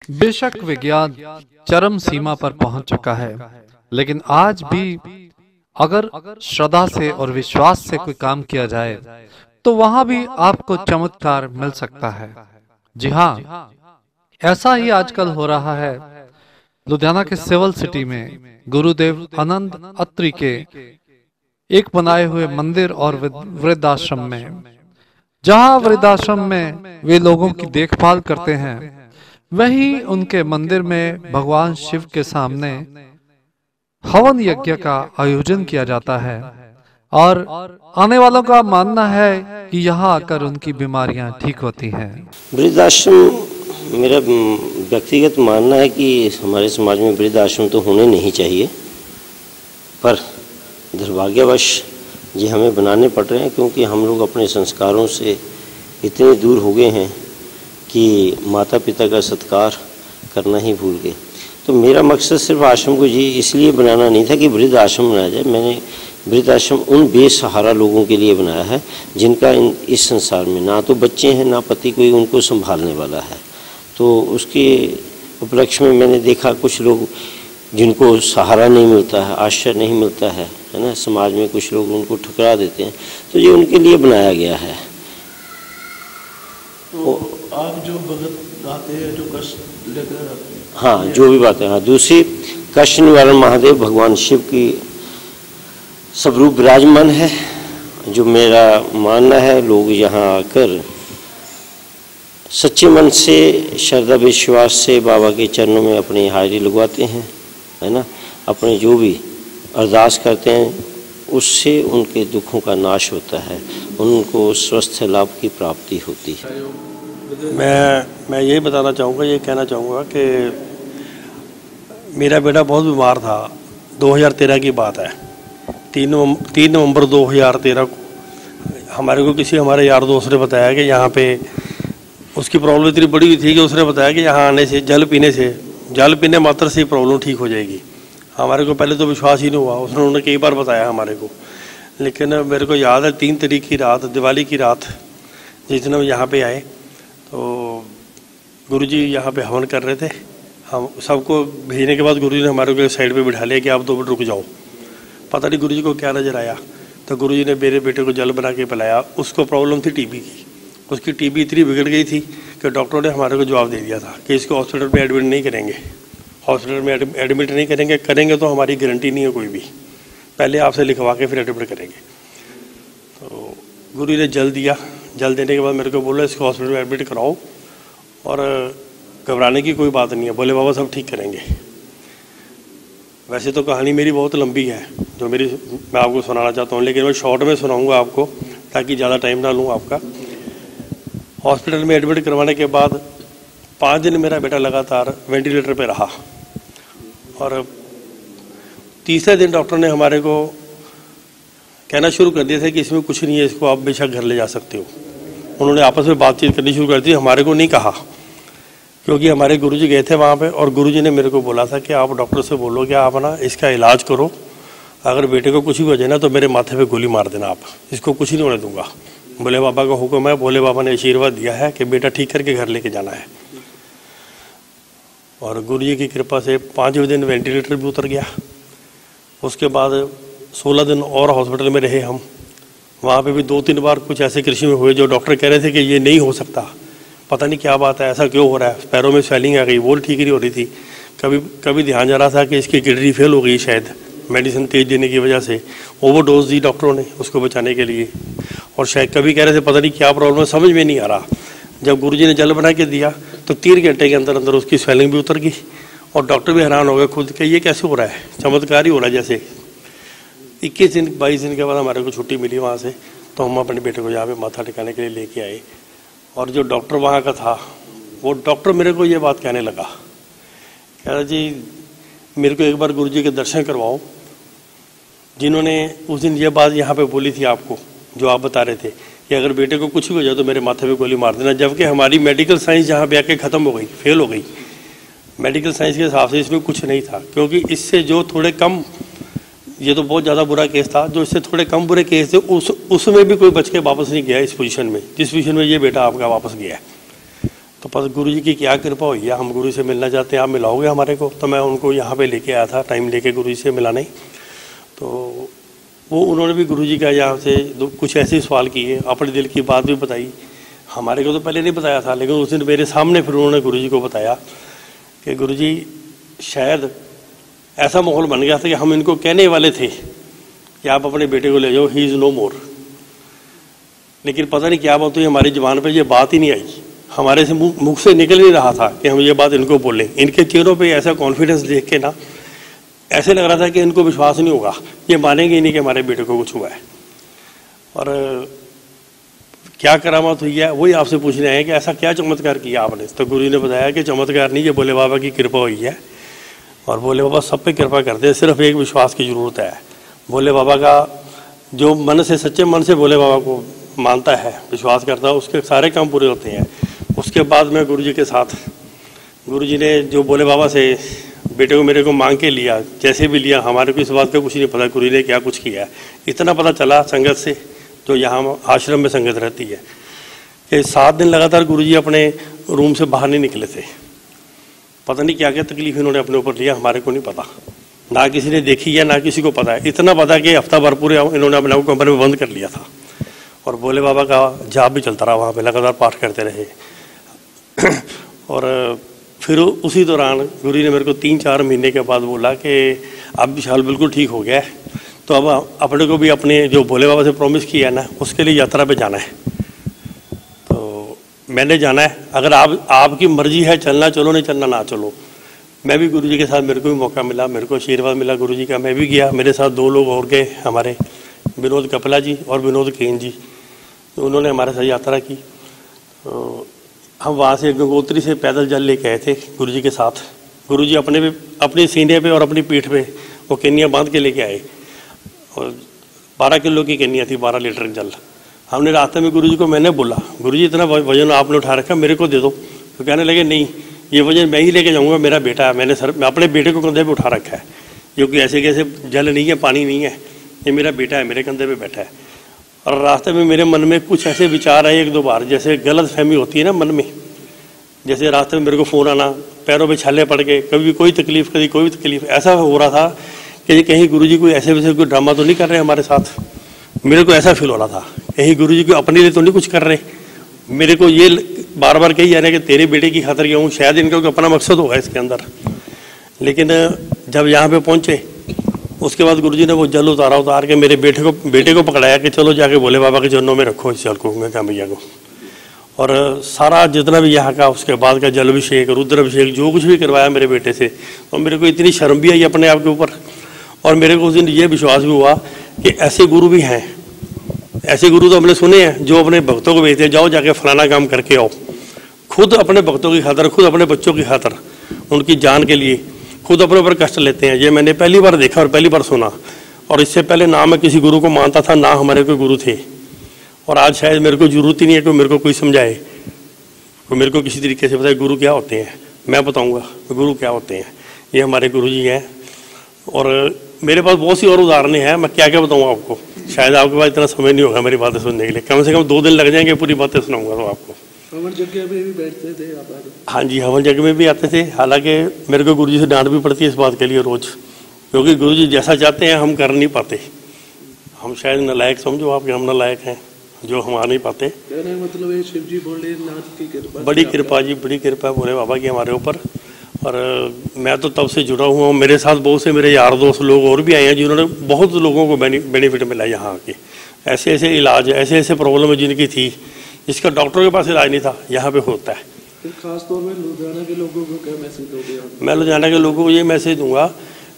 बेशक विज्ञान चरम सीमा पर पहुंच चुका है, लेकिन आज भी अगर श्रद्धा से और विश्वास से कोई काम किया जाए तो वहां भी आपको चमत्कार मिल सकता है। जी हाँ, ऐसा ही आजकल हो रहा है। लुधियाना के सिविल सिटी में गुरुदेव आनंद अत्री के एक बनाए हुए मंदिर और वृद्धाश्रम में, जहां वृद्धाश्रम में वे लोगों की देखभाल करते हैं, वहीं उनके मंदिर में भगवान शिव के सामने हवन यज्ञ का आयोजन किया जाता है और आने वालों का मानना है कि यहाँ आकर उनकी बीमारियां ठीक होती हैं। वृद्धाश्रम, मेरा व्यक्तिगत मानना है कि हमारे समाज में वृद्धाश्रम तो होने नहीं चाहिए, पर दुर्भाग्यवश ये हमें बनाने पड़ रहे हैं, क्योंकि हम लोग अपने संस्कारों से इतने दूर हो गए हैं कि माता पिता का सत्कार करना ही भूल गए। तो मेरा मकसद सिर्फ आश्रम को जी इसलिए बनाना नहीं था कि वृद्ध आश्रम बनाया जाए। मैंने वृद्ध आश्रम उन बेसहारा लोगों के लिए बनाया है जिनका इस संसार में ना तो बच्चे हैं ना पति कोई उनको संभालने वाला है। तो उसके उपलक्ष्य में मैंने देखा कुछ लोग जिनको सहारा नहीं मिलता है, आश्रय नहीं मिलता है ना, समाज में कुछ लोग उनको ठुकरा देते हैं, तो ये उनके लिए बनाया गया है। तो आप जो भगत गाते हैं, जो कष्ट लेकर, हाँ जो भी बात है, हाँ दूसरी कष्ट निवारण महादेव भगवान शिव की स्वरूप विराजमान है। जो मेरा मानना है, लोग यहाँ आकर सच्चे मन से श्रद्धा विश्वास से बाबा के चरणों में अपनी हाजिरी लगवाते हैं, है ना, अपने जो भी अरदास करते हैं उससे उनके दुखों का नाश होता है, उनको स्वस्थ लाभ की प्राप्ति होती है। मैं यही बताना चाहूँगा, ये कहना चाहूँगा कि मेरा बेटा बहुत बीमार था। 2013 की बात है, 3 नवंबर 2013 को हमारे को किसी हमारे यार दोस्त ने बताया कि यहाँ पे उसकी प्रॉब्लम इतनी बड़ी हुई थी कि उसने बताया कि यहाँ आने से, जल पीने मात्र से प्रॉब्लम ठीक हो जाएगी। हमारे को पहले तो विश्वास ही नहीं हुआ, उन्होंने कई बार बताया हमारे को, लेकिन मेरे को याद है 3 तारीख की रात, दिवाली की रात, जिस दिन हम यहाँ पे आए तो गुरुजी यहाँ पे हवन कर रहे थे। हम सबको भेजने के बाद गुरुजी ने हमारे को एक साइड पे बिठा लिया कि आप 2 मिनट रुक जाओ। पता नहीं गुरुजी को क्या नज़र आया, तो गुरुजी ने मेरे बेटे को जल बना के पिलाया। उसको प्रॉब्लम थी टीबी की, उसकी टीबी इतनी बिगड़ गई थी कि डॉक्टरों ने हमारे को जवाब दे दिया था कि इसको हॉस्पिटल में एडमिट नहीं करेंगे, हॉस्पिटल में एडमिट नहीं करेंगे तो हमारी गारंटी नहीं है कोई भी, पहले आपसे लिखवा के फिर एडमिट करेंगे। तो गुरु ने जल दिया, जल देने के बाद मेरे को बोला इसको हॉस्पिटल में एडमिट कराओ और घबराने की कोई बात नहीं है, बोले बाबा सब ठीक करेंगे। वैसे तो कहानी मेरी बहुत लंबी है जो मैं आपको सुनाना चाहता हूँ, लेकिन मैं शॉर्ट में सुनाऊँगा आपको ताकि ज़्यादा टाइम ना लूँ आपका। हॉस्पिटल में एडमिट करवाने के बाद 5 दिन मेरा बेटा लगातार वेंटिलेटर पे रहा और तीसरे दिन डॉक्टर ने हमारे को कहना शुरू कर दिया था कि इसमें कुछ नहीं है, इसको आप बेशक घर ले जा सकते हो। उन्होंने आपस में बातचीत करनी शुरू कर दी, हमारे को नहीं कहा, क्योंकि हमारे गुरुजी गए थे वहाँ पे और गुरुजी ने मेरे को बोला था कि आप डॉक्टर से बोलो कि आप ना इसका इलाज करो, अगर बेटे को कुछ भी हो जाए ना तो मेरे माथे पे गोली मार देना, आप इसको कुछ नहीं होने दूंगा। भोले बाबा का हुक्म है, भोले बाबा ने आशीर्वाद दिया है कि बेटा ठीक करके घर लेके जाना है। और गुरुजी की कृपा से 5वें दिन वेंटिलेटर भी उतर गया। उसके बाद 16 दिन और हॉस्पिटल में रहे हम। वहाँ पे भी 2-3 बार कुछ ऐसे कृषि में हुए जो डॉक्टर कह रहे थे कि ये नहीं हो सकता, पता नहीं क्या बात है, ऐसा क्यों हो रहा है, पैरों में स्वेलिंग आ गई, वो ठीक नहीं हो रही थी। कभी ध्यान जा रहा था कि इसकी किडनी फेल हो गई शायद, मेडिसिन तेज देने की वजह से ओवरडोज दी डॉक्टरों ने उसको बचाने के लिए, और शायद कभी कह रहे थे पता नहीं क्या प्रॉब्लम है, समझ में नहीं आ रहा। जब गुरुजी ने जल बना के दिया तो 3 घंटे के अंदर अंदर उसकी स्वेलिंग भी उतर गई और डॉक्टर भी हैरान हो गए खुद कि ये कैसे हो रहा है, चमत्कार ही हो रहा है जैसे। 21 दिन 22 दिन के बाद हमारे को छुट्टी मिली वहाँ से, तो हम अपने बेटे को यहाँ पे माथा टिकाने के लिए लेके आए। और जो डॉक्टर वहाँ का था वो डॉक्टर मेरे को ये बात कहने लगा, कह रहा जी मेरे को एक बार गुरुजी के दर्शन करवाओ, जिन्होंने उस दिन ये बात यहाँ पे बोली थी आपको, जो आप बता रहे थे कि अगर बेटे को कुछ भी हो जाए तो मेरे माथे पे गोली मार देना। जबकि हमारी मेडिकल साइंस जहाँ पे आके ख़त्म हो गई, फेल हो गई। मेडिकल साइंस के हिसाब से इसमें कुछ नहीं था, क्योंकि इससे जो थोड़े कम, ये तो बहुत ज़्यादा बुरा केस था, जो इससे थोड़े कम बुरे केस थे उसमें भी कोई बच के वापस नहीं गया इस पोजीशन में, जिस पोजीशन में ये बेटा आपका वापस गया है। तो बस गुरु जी की क्या कृपा हुई है, हम गुरु से मिलना चाहते हैं, आप मिलाओगे हमारे को। तो मैं उनको यहाँ पे लेके आया था, टाइम लेके गुरु जी से मिलाने। तो वो उन्होंने भी गुरु जी का यहाँ से कुछ ऐसे सवाल किए, अपने दिल की बात भी बताई। हमारे को तो पहले नहीं बताया था, लेकिन उस दिन मेरे सामने फिर उन्होंने गुरु जी को बताया कि गुरु जी शायद ऐसा माहौल बन गया था कि हम इनको कहने वाले थे कि आप अपने बेटे को ले जाओ, ही इज़ नो मोर। लेकिन पता नहीं क्या बात हुई, हमारी ज़बान पर ये बात ही नहीं आई, हमारे से मुख से निकल नहीं रहा था कि हम ये बात इनको बोलें। इनके चेहरों पे ऐसा कॉन्फिडेंस देख के ना ऐसे लग रहा था कि इनको विश्वास नहीं होगा, ये मानेंगे ही नहीं कि हमारे बेटे को कुछ हुआ है। और क्या करामात हुई है वही आपसे पूछने आए कि ऐसा क्या चमत्कार किया आपने। तो गुरु ने बताया कि चमत्कार नहीं, ये भोले बाबा की कृपा हुई है, और भोले बाबा सब पे कृपा करते हैं, सिर्फ एक विश्वास की ज़रूरत है। भोले बाबा का जो मन से, सच्चे मन से भोले बाबा को मानता है, विश्वास करता है, उसके सारे काम पूरे होते हैं। उसके बाद में गुरु जी के साथ, गुरु जी ने जो भोले बाबा से बेटे को मेरे को मांग के लिया, जैसे भी लिया, हमारे को इस बात का कुछ नहीं पता गुरु ने क्या कुछ किया है। इतना पता चला संगत से, जो यहाँ आश्रम में संगत रहती है, कि 7 दिन लगातार गुरु जी अपने रूम से बाहर नहीं निकले थे। पता नहीं क्या क्या तकलीफ इन्होंने अपने ऊपर लिया, हमारे को नहीं पता, ना किसी ने देखी है, ना किसी को पता है। इतना पता कि हफ्ता भर पूरे इन्होंने अपने को कमरे में बंद कर लिया था, और भोले बाबा का जाप भी चलता रहा, वहाँ पे लगातार पाठ करते रहे। और फिर उसी दौरान गुरु ने मेरे को 3-4 महीने के बाद बोला कि अब विशाल बिल्कुल ठीक हो गया है, तो अब अपने को भी अपने जो भोले बाबा से प्रॉमिस किया है ना, उसके लिए यात्रा पे जाना है। तो मैंने जाना है, अगर आपकी मर्जी है चलना चलो, नहीं चलना ना चलो। मैं भी गुरु जी के साथ, मेरे को भी मौका मिला, मेरे को आशीर्वाद मिला गुरु जी का, मैं भी गया। मेरे साथ 2 लोग और गए, हमारे विनोद कपला जी और विनोद केन जी, तो उन्होंने हमारे साथ यात्रा की। तो हम वहाँ से गंगोत्री से पैदल जल लेके आए थे गुरु जी के साथ। गुरु जी अपने सीने पे और अपनी पीठ पे वो केनिया बांध के लेके आए, और 12 किलो की केनिया थी, 12 लीटर जल। हमने रास्ते में गुरु जी को मैंने बोला, गुरु जी इतना वजन आपने उठा रखा, मेरे को दे दो। तो कहने लगे नहीं, ये वजन मैं ही लेके जाऊँगा, मेरा बेटा है, मैं अपने बेटे को कंधे पर उठा रखा है, क्योंकि ऐसे कैसे जल नहीं है, पानी नहीं है, ये मेरा बेटा है, मेरे कंधे पर बैठा है। और रास्ते में मेरे मन में कुछ ऐसे विचार आए 1-2 बार, जैसे गलत फहमी होती है ना मन में, जैसे रास्ते में मेरे को फ़ोन आना, पैरों पे छाले पड़ के, कभी कोई तकलीफ़, कभी कोई तकलीफ़, ऐसा हो रहा था कि कहीं गुरु जी कोई ऐसे वैसे कोई ड्रामा तो नहीं कर रहे हमारे साथ। मेरे को ऐसा फील हो रहा था, कहीं गुरु जी को अपने लिए तो नहीं कुछ कर रहे। मेरे को ये बार बार कही जा रहे हैं कि तेरे बेटे की खातिर गया हूँ, शायद इनका कोई अपना मकसद होगा इसके अंदर। लेकिन जब यहाँ पे पहुँचे, उसके बाद गुरुजी ने वो जल उतार के मेरे बेटे को पकड़ाया कि चलो जाके भोले बाबा के चरणों में रखो इस जल को, मैं कहा भैया को। और सारा जितना भी यहाँ का उसके बाद का जल अभिषेक, रुद्र अभिषेक, जो कुछ भी करवाया मेरे बेटे से, और मेरे को इतनी शर्म भी आई अपने आप के ऊपर। और मेरे को उस दिन ये विश्वास भी हुआ कि ऐसे गुरु भी हैं, ऐसे गुरु तो हमने सुने हैं जो अपने भक्तों को भेजते हैं, जाओ जाके फलाना काम करके आओ। खुद अपने भक्तों की खातर, खुद अपने बच्चों की खातर, उनकी जान के लिए खुद अपने ऊपर कष्ट लेते हैं। ये मैंने पहली बार देखा और पहली बार सुना। और इससे पहले ना मैं किसी गुरु को मानता था, ना हमारे कोई गुरु थे। और आज शायद मेरे को जरूरत ही नहीं है कि मेरे को कोई समझाए, कोई मेरे को किसी तरीके से बताए गुरु क्या होते हैं। मैं बताऊंगा गुरु क्या होते हैं, ये हमारे गुरु जी हैं। और मेरे पास बहुत सी और उदाहरणें हैं, मैं क्या क्या बताऊँ आपको, शायद आपके पास इतना समय नहीं होगा मेरी बातें सुनने के लिए। कम से कम 2 दिन लग जाएंगे, पूरी बातें सुनाऊंगा तो आपको। हवन यज्ञ में भी बैठते थे आप? हाँ जी, हवन यज्ञ में भी आते थे। हालांकि मेरे को गुरुजी से डांट भी पड़ती है इस बात के लिए रोज, क्योंकि गुरुजी जैसा चाहते हैं हम कर नहीं पाते। हम शायद नालायक समझो आप कि हम नालायक हैं जो हम आ नहीं पाते। मतलब ये शिव जी भोलेनाथ की कृपा, बड़ी कृपा जी, बड़ी कृपा भोले बाबा की हमारे ऊपर। और मैं तो तब से जुड़ा हुआ हूँ। मेरे साथ बहुत से मेरे यार दोस्त लोग और भी आए हैं जिन्होंने बहुत लोगों को बेनिफिट मिला यहाँ आके। ऐसे ऐसे इलाज, ऐसे ऐसे प्रॉब्लम जिनकी थी जिसका डॉक्टर के पास इलाज नहीं था, यहाँ पे होता है। खास तौर में लुधियाना के लोगों को क्या मैसेज दोगे? मैं लुधियाना के लोगों को ये मैसेज दूंगा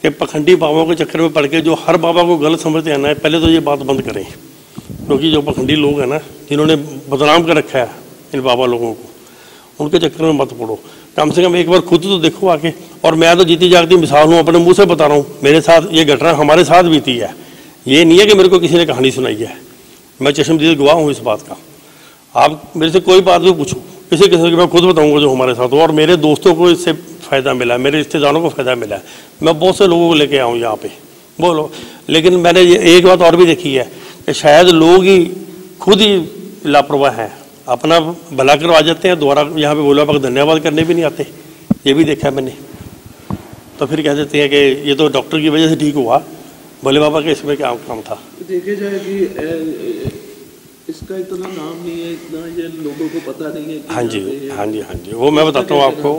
कि पखंडी बाबाओं के चक्कर में पड़ के जो हर बाबा को गलत समझते हैं ना, पहले तो ये बात बंद करें। क्योंकि जो पखंडी लोग हैं ना, जिन्होंने बदनाम कर रखा है इन बाबा लोगों को, उनके चक्कर में मत पड़ो। कम से कम एक बार खुद तो देखो आके। और मैं तो जीती जागती मिसाल हूँ, अपने मुँह से बता रहा हूँ। मेरे साथ ये घटना हमारे साथ बीती है, ये नहीं है कि मेरे को किसी ने कहानी सुनाई है। मैं चश्मदीद गवाह हूँ इस बात का। आप मेरे से कोई बात भी पूछो, किसी किस्म की मैं खुद बताऊंगा जो हमारे साथ हो। और मेरे दोस्तों को इससे फ़ायदा मिला है, मेरे रिश्तेदारों को फ़ायदा मिला है। मैं बहुत से लोगों को लेके आऊँ यहाँ पे, बोलो। लेकिन मैंने ये एक बात और भी देखी है कि शायद लोग ही खुद ही लापरवाह हैं, अपना भला करवा जाते हैं, दोबारा यहाँ पे भोले बाबा का धन्यवाद करने भी नहीं आते। ये भी देखा है मैंने। तो फिर कह देते हैं कि ये तो डॉक्टर की वजह से ठीक हुआ, भोले बाबा के इसमें क्या काम था। देखे जाए कि इसका इतना नाम नहीं है, इतना ये लोगों को पता नहीं है कि हाँ जी, यहाँ पे हाँ जी, हाँ जी, वो मैं बताता हूँ आपको।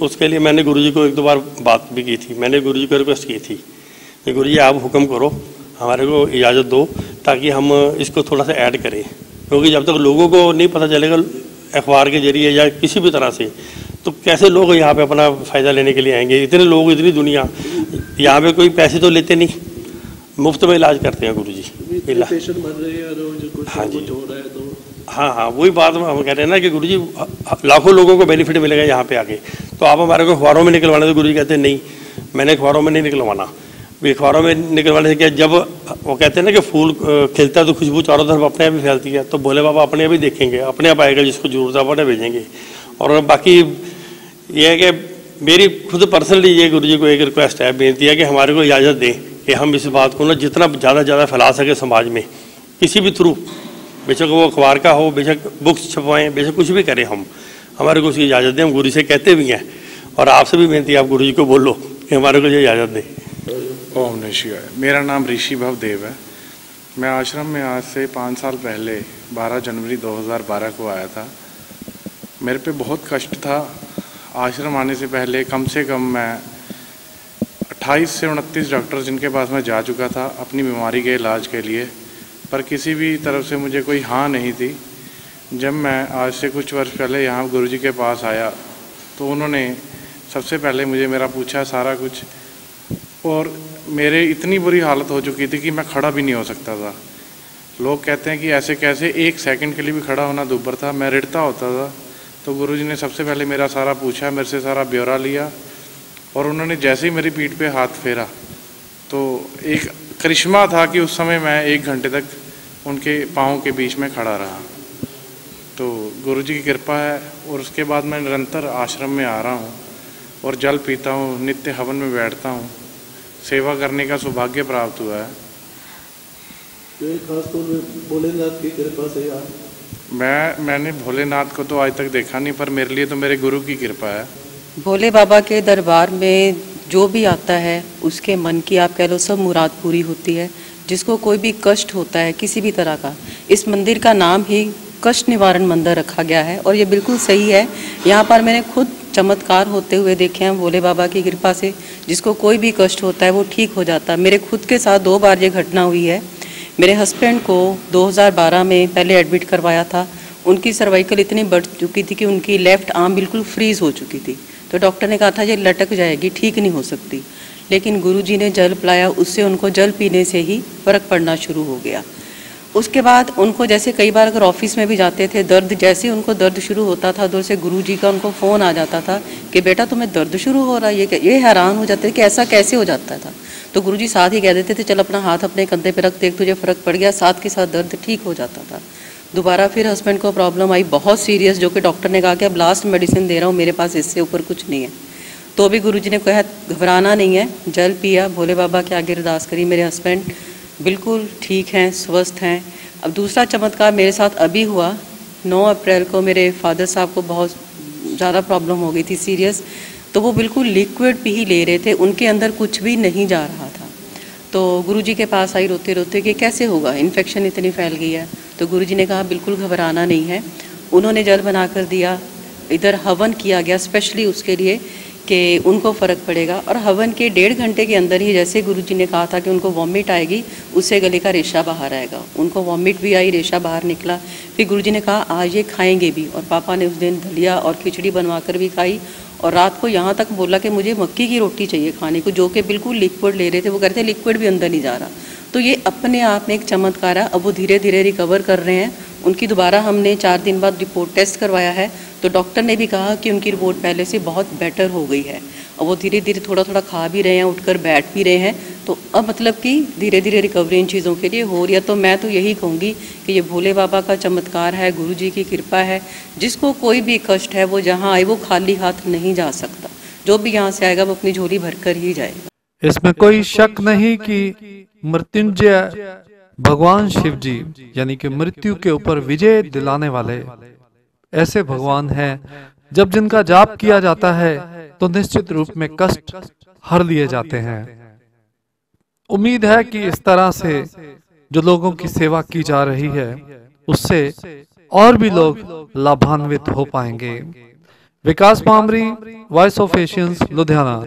उसके लिए मैंने गुरुजी को एक दो बार बात भी की थी। मैंने गुरुजी को रिक्वेस्ट की थी कि गुरुजी आप हुक्म करो, हमारे को इजाज़त दो ताकि हम इसको थोड़ा सा ऐड करें, क्योंकि जब तक लोगों को नहीं पता चलेगा अखबार के जरिए या किसी भी तरह से, तो कैसे लोग यहाँ पे अपना फ़ायदा लेने के लिए आएंगे। इतने लोग, इतनी दुनिया, यहाँ पे कोई पैसे तो लेते नहीं, मुफ्त में इलाज करते हैं गुरुजी। पेशेंट मर रहे हैं रोज, कुछ हाँ जी, कुछ हो रहा है तो हाँ हाँ, वही बात हम कह रहे हैं ना कि गुरुजी लाखों लोगों को बेनिफिट मिलेगा यहाँ पे आके। तो आप हमारे को अखबारों में निकलवाना, तो गुरुजी कहते हैं नहीं, मैंने अखबारों में नहीं निकलवाना। अखबारों में निकलवाने से क्या, जब वो कहते हैं ना कि फूल खिलता है तो खुशबू चारों तरफ अपने आप ही फैलती है। तो भोले बाबा अपने आप ही देखेंगे, अपने आप आएगा, जिसको जरूरत है अपने भेजेंगे। और बाकी ये है कि मेरी खुद पर्सनली ये गुरुजी को एक रिक्वेस्ट है, बेनती है कि हमारे को इजाज़त दें कि हम इस बात को ना जितना ज़्यादा फैला सके समाज में, किसी भी थ्रू, बेशक वो अखबार का हो, बेशक बुक्स छपवाएं, बेशक कुछ भी करें हम, हमारे को उसकी इजाज़त दें। हम गुरु से कहते भी हैं, और आपसे भी बेनती है, आप गुरु जी को बोलो कि हमारे को ये इजाज़त दें। ओम नमः शिवाय। मेरा नाम ऋषि भवदेव है। मैं आश्रम में आज से 5 साल पहले 12 जनवरी 2012 को आया था। मेरे पे बहुत कष्ट था। आश्रम आने से पहले कम से कम मैं 28 से 29 डॉक्टर जिनके पास मैं जा चुका था अपनी बीमारी के इलाज के लिए, पर किसी भी तरफ से मुझे कोई हाँ नहीं थी। जब मैं आज से कुछ वर्ष पहले यहाँ गुरुजी के पास आया तो उन्होंने सबसे पहले मुझे मेरा पूछा सारा कुछ, और मेरे इतनी बुरी हालत हो चुकी थी कि मैं खड़ा भी नहीं हो सकता था। लोग कहते हैं कि ऐसे कैसे, 1 सेकंड के लिए भी खड़ा होना दूभर था, मैं रिड़ता होता था। तो गुरुजी ने सबसे पहले मेरा सारा पूछा, मेरे से सारा ब्यौरा लिया, और उन्होंने जैसे ही मेरी पीठ पे हाथ फेरा तो एक करिश्मा था कि उस समय मैं 1 घंटे तक उनके पाँव के बीच में खड़ा रहा। तो गुरुजी की कृपा है। और उसके बाद मैं निरंतर आश्रम में आ रहा हूँ और जल पीता हूँ, नित्य हवन में बैठता हूँ, सेवा करने का सौभाग्य प्राप्त हुआ है। तो खास तौर पे भोलेनाथ की कृपा से यार, मैंने भोलेनाथ को तो आज तक देखा नहीं, पर मेरे लिए तो मेरे गुरु की कृपा है। भोले बाबा के दरबार में जो भी आता है उसके मन की, आप कह लो, सब मुराद पूरी होती है। जिसको कोई भी कष्ट होता है किसी भी तरह का, इस मंदिर का नाम ही कष्ट निवारण मंदिर रखा गया है, और ये बिल्कुल सही है। यहाँ पर मैंने खुद चमत्कार होते हुए देखे हैं भोले बाबा की कृपा से। जिसको कोई भी कष्ट होता है वो ठीक हो जाता है। मेरे खुद के साथ 2 बार ये घटना हुई है। मेरे हस्बैंड को 2012 में पहले एडमिट करवाया था। उनकी सर्वाइकल इतनी बढ़ चुकी थी कि उनकी लेफ्ट आर्म बिल्कुल फ्रीज हो चुकी थी। तो डॉक्टर ने कहा था ये लटक जाएगी, ठीक नहीं हो सकती। लेकिन गुरुजी ने जल पिलाया, उससे उनको जल पीने से ही फ़र्क पड़ना शुरू हो गया। उसके बाद उनको, जैसे कई बार अगर ऑफिस में भी जाते थे, दर्द, जैसे उनको दर्द शुरू होता था उधर से गुरुजी का उनको फ़ोन आ जाता था कि बेटा तुम्हें दर्द शुरू हो रहा है। ये हैरान हो जाते थे कि ऐसा कैसे हो जाता था। तो गुरुजी साथ ही कह देते थे चल अपना हाथ अपने कंधे पे रख, देख तुझे फ़र्क पड़ गया। साथ के साथ दर्द ठीक हो जाता था। दोबारा फिर हस्बैंड को प्रॉब्लम आई बहुत सीरियस, जो कि डॉक्टर ने कहा कि अब लास्ट मेडिसिन दे रहा हूँ, मेरे पास इससे ऊपर कुछ नहीं है। तो भी गुरुजी ने कहा घबराना नहीं है, जल पिया, भोले बाबा के आगे अरदास करी। मेरे हस्बैंड बिल्कुल ठीक हैं, स्वस्थ हैं। अब दूसरा चमत्कार मेरे साथ अभी हुआ। 9 अप्रैल को मेरे फादर साहब को बहुत ज़्यादा प्रॉब्लम हो गई थी, सीरियस। तो वो बिल्कुल लिक्विड भी ही ले रहे थे, उनके अंदर कुछ भी नहीं जा रहा था। तो गुरुजी के पास आई रोते रोते कि कैसे होगा, इन्फेक्शन इतनी फैल गई है। तो गुरुजी ने कहा बिल्कुल घबराना नहीं है। उन्होंने जल बना कर दिया, इधर हवन किया गया स्पेशली उसके लिए कि उनको फ़र्क पड़ेगा। और हवन के 1.5 घंटे के अंदर ही, जैसे गुरुजी ने कहा था कि उनको वॉमिट आएगी, उससे गले का रेशा बाहर आएगा। उनको वॉमिट भी आई, रेशा बाहर निकला। फिर गुरुजी ने कहा आज ये खाएंगे भी, और पापा ने उस दिन दलिया और खिचड़ी बनवा कर भी खाई। और रात को यहाँ तक बोला कि मुझे मक्की की रोटी चाहिए खाने को, जो कि बिल्कुल लिक्विड ले रहे थे। वो कहते लिक्विड भी अंदर नहीं जा रहा। तो ये अपने आप में एक चमत्कार है। अब वो धीरे धीरे रिकवर कर रहे हैं। उनकी दोबारा हमने 4 दिन बाद रिपोर्ट टेस्ट करवाया है, तो डॉक्टर ने भी कहा कि उनकी रिपोर्ट पहले से बहुत बेटर हो गई है। और वो धीरे धीरे थोड़ा थोड़ा खा भी रहे हैं, उठकर बैठ भी रहे हैं। तो अब मतलब कि धीरे धीरे रिकवरी इन चीज़ों के लिए हो रही है। तो मैं तो यही कहूँगी कि ये भोले बाबा का चमत्कार है, गुरुजी की कृपा है। जिसको कोई भी कष्ट है वो जहाँ आए वो खाली हाथ नहीं जा सकता। जो भी यहाँ से आएगा वो अपनी झोली भर कर ही जाएगा। इसमें कोई शक नहीं कि मृत्युंजय भगवान शिव जी, यानी कि मृत्यु के ऊपर विजय दिलाने वाले ऐसे भगवान हैं जब जिनका जाप किया जाता है तो निश्चित रूप में कष्ट हर लिए जाते हैं। उम्मीद है कि इस तरह से जो लोगों की सेवा की जा रही है उससे और भी लोग लाभान्वित हो पाएंगे। विकास पामरी, वॉइस ऑफ एशियंस, लुधियाना।